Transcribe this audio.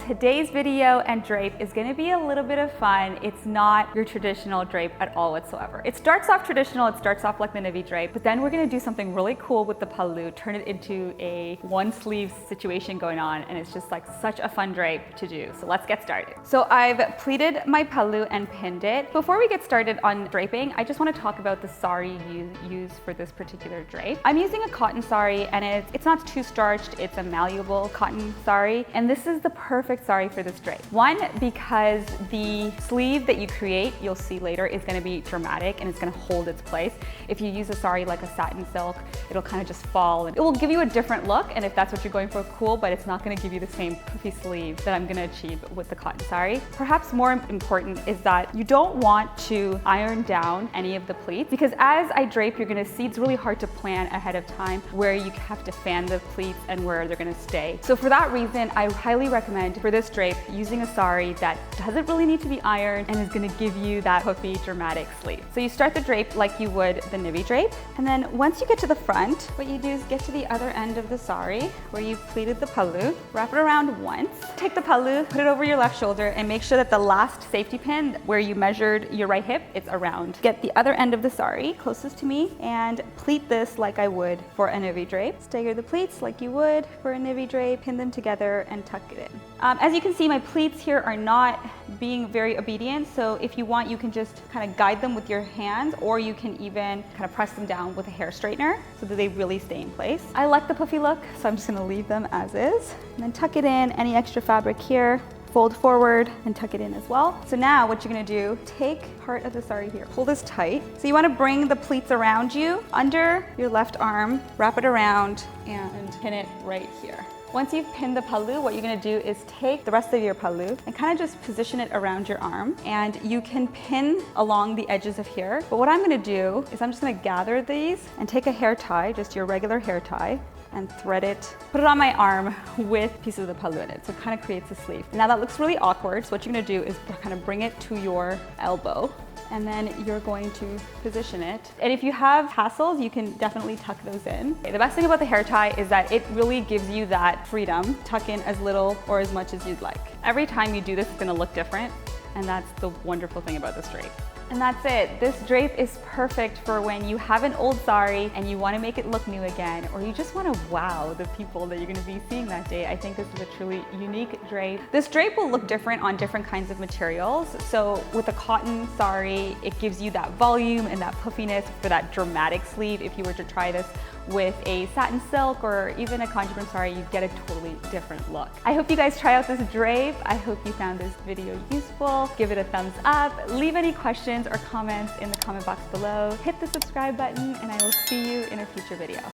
today's video and drape is gonna be a little bit of fun. It's not your traditional drape at all whatsoever. It starts off traditional, it starts off like the Nivi Drape, but then we're gonna do something really cool with the pallu, turn it into a one sleeve situation going on, and it's just like such a fun drape to do. So let's get started. So I've pleated my pallu and pinned it. Before we get started on draping, I just wanna talk about the sari you use for this particular drape. I'm using a cotton sari, and it's not too starched, it's a malleable cotton sari, and this is the perfect sari for this drape. One, because the sleeve that you create, you'll see later, is gonna be dramatic and it's gonna hold its place. If you use a sari like a satin silk, it'll kind of just fall, and it will give you a different look, and if that's what you're going for, cool, but it's not gonna give you the same puffy sleeve that I'm gonna achieve with the cotton sari. Perhaps more important is that you don't want to iron down any of the pleats, because as I drape, you're gonna see it's really hard to plan ahead of time where you have to fan the pleats and where they're gonna stay. So for that reason, I highly recommend for this drape using a sari that doesn't really need to be ironed and is gonna give you that puffy, dramatic sleeve. So you start the drape like you would the Nivi Drape, and then once you get to the front, what you do is get to the other end of the sari where you've pleated the pallu, wrap it around once, take the pallu, put it over your left shoulder, and make sure that the last safety pin where you measured your right hip, it's around. Get the other end of the sari closest to me and pleat this like I would for a Nivi Drape. Stagger the pleats like you would for a Nivi Drape, pin them together and tuck it in. As you can see, my pleats here are not being very obedient, so if you want, you can just kind of guide them with your hands, or you can even kind of press them down with a hair straightener so that they really stay in place. I like the puffy look, so I'm just gonna leave them as is, and then tuck it in. Any extra fabric here, fold forward and tuck it in as well. So now what you're gonna do, take part of the sari here, pull this tight. So you wanna bring the pleats around you, under your left arm, wrap it around and pin it right here. Once you've pinned the pallu, what you're gonna do is take the rest of your pallu and kind of just position it around your arm, and you can pin along the edges of here. But what I'm gonna do is I'm just gonna gather these and take a hair tie, just your regular hair tie, and thread it, put it on my arm with pieces of the pallu in it. So it kind of creates a sleeve. Now that looks really awkward, so what you're gonna do is kind of bring it to your elbow, and then you're going to position it. And if you have tassels, you can definitely tuck those in. Okay, the best thing about the hair tie is that it really gives you that freedom. Tuck in as little or as much as you'd like. Every time you do this, it's gonna look different, and that's the wonderful thing about this drape. And that's it. This drape is perfect for when you have an old sari and you want to make it look new again, or you just want to wow the people that you're going to be seeing that day. I think this is a truly unique drape. This drape will look different on different kinds of materials. So with a cotton sari, it gives you that volume and that puffiness for that dramatic sleeve. If you were to try this with a satin silk or even a Kanjipuram sari, you get a totally different look. I hope you guys try out this drape. I hope you found this video useful. Give it a thumbs up. Leave any questions or comments in the comment box below. Hit the subscribe button, and I will see you in a future video.